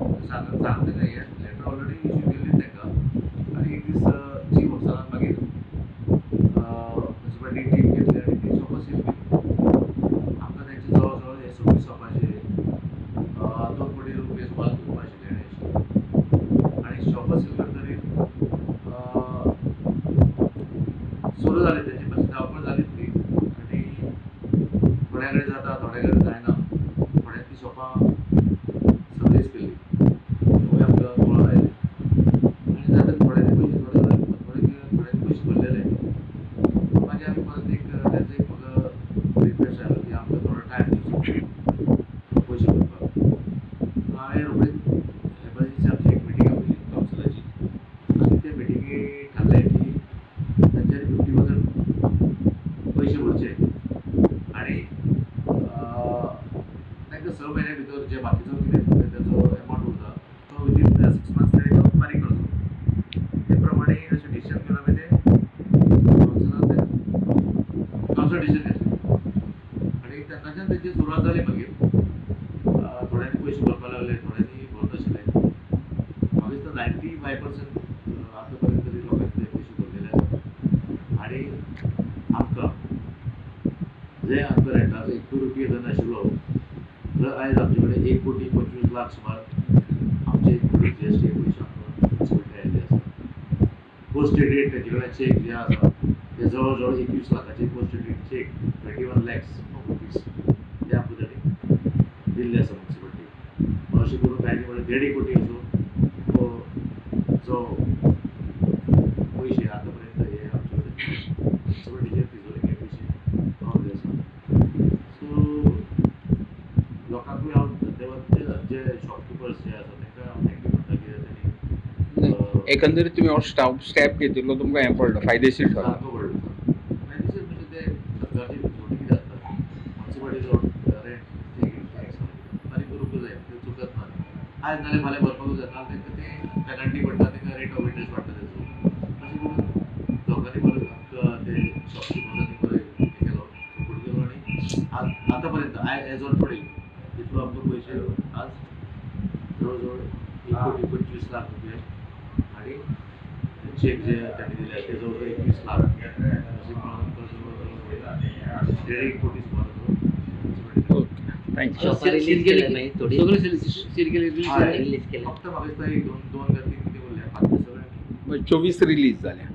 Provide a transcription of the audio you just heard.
सांगता नाही letter already issue केल्ली तांकां आनी एक दीस चीफ ऑफिसरान मागीर म्युनिसिपालिटी टीम घेतली आनी ती शॉपां सील केली. आमकां तेंचे जवळ जवळ हे सगळीं शॉपांचे 2 कोटी रुपया सुमार घेवपा आशिल्ले आनी शॉपां सील करतकीर सुरू जाली तेंची मातशी धांवपळ जाली ती आनी थोड्या कडेन जाता थोड्या कडेन जायना. थोड्यांनी ती शॉपां सर्वीस केली थंय आमकां कळोन आयलें आनी जाता थोड्यांनी पयशे भरलेले. मागीर आमी परत एक तेंचो एक म्हाका रिक्वेस्ट आयलो की आमकां थोडो टायम दिवचो पयशे भरपाक. हांवें रोखडीच एमर्जन्सी आमची एक मिटींग आपयली कावन्सिलाची आनी ते मिटिंगेक थारलें की तेंच्यांनी 50% पयशे भरचे आनी तांकां 6 म्हयन्या भितर जे बाकीचो कितें तेजो एमावंट उरता तो विदीन 6 मंथ्स ताणें तो फारीक करचो. ते प्रमाणे अशें डिसिजन केलें आमी ते कावन्सिलान डिसिजन घेतलें आनी तेन्नाच्यान तेंची सुरवात जाली. मागीर थोड्यांनी पयशे भरपाक लागले थोड्यांनी भरनाशिल्ले. म्हाका दिसता 95% आतां पर्यंत तरी लोकांनी ते पयशे भरलेले आसा आनी आमकां जे आमकां रेंटाचो 1 रुपया जर नाशिल्लो जाल्यार आयज आमचे कडेन 1 कोटी 25 लाख सुमार आमचे GST पयशे आमकां म्युनिसिपालिटी आयिल्ले आसा. पोस्ट डेटेड तेजे कडेन चेक जे आसा ते जवळ जवळ 21 लाखाचे post dated cheque 21 lakhs rupees ते आमकां ताणें दिल्ले आसा म्युनिसिपालिटी. अशें करून कांय न्ही म्हणल्यार 1.5 कोटी असो जो पयशे आतां पर्यंत हे आमचे कडेन म्युनिसिपालिटीचे तिजोरीक हे पयशे पावले आसा. सो लोकांकूय हांव धन्यवाद जे शॉपकिपर्स जे आसा तांकां हांव थँक्यू म्हणटा कित्याक तांणी एकंदरीत तुम्ही स्टेप घेतिल्लो तुमकां हें पडलो फायदेशीर ठरलो. सारको पडलो. फायदेशीर म्हणजे ते सरकारची शेवटी कितें जाता म्युनिसिपालिटीचो रेंट टॅक्स फारीक करूंकूच जाय ते चुकत ना. आयज नाल्यार फाल्यां भरपाकूच जाय नाल्यार तांकां ते पेनल्टी पडटा तांकां रेट ऑफ इंट्रस्ट वाडटा तेजो. अशें करून लोकांनी बरें आमकां ते शॉपकिपर्सांनी बरें हे केलो सपोर्ट केलो आनी आतां पर्यंत एज ऑन टुडे तितलो आमकां पयशे आज जवळ जवळ 1 कोटी 25 लाख रुपया आनी चेक जे तांणी दिले ते जवळ जवळ 21 लाख अशें मेळोन जवळ 1.5 कोटी सुमार ओके थँक्यू. सील केले सगळे सील केले. फक्त म्हाका दिसता 2 काय 3 कितें उरल्या बाकी सगळे 24 रिलीज जाल्या.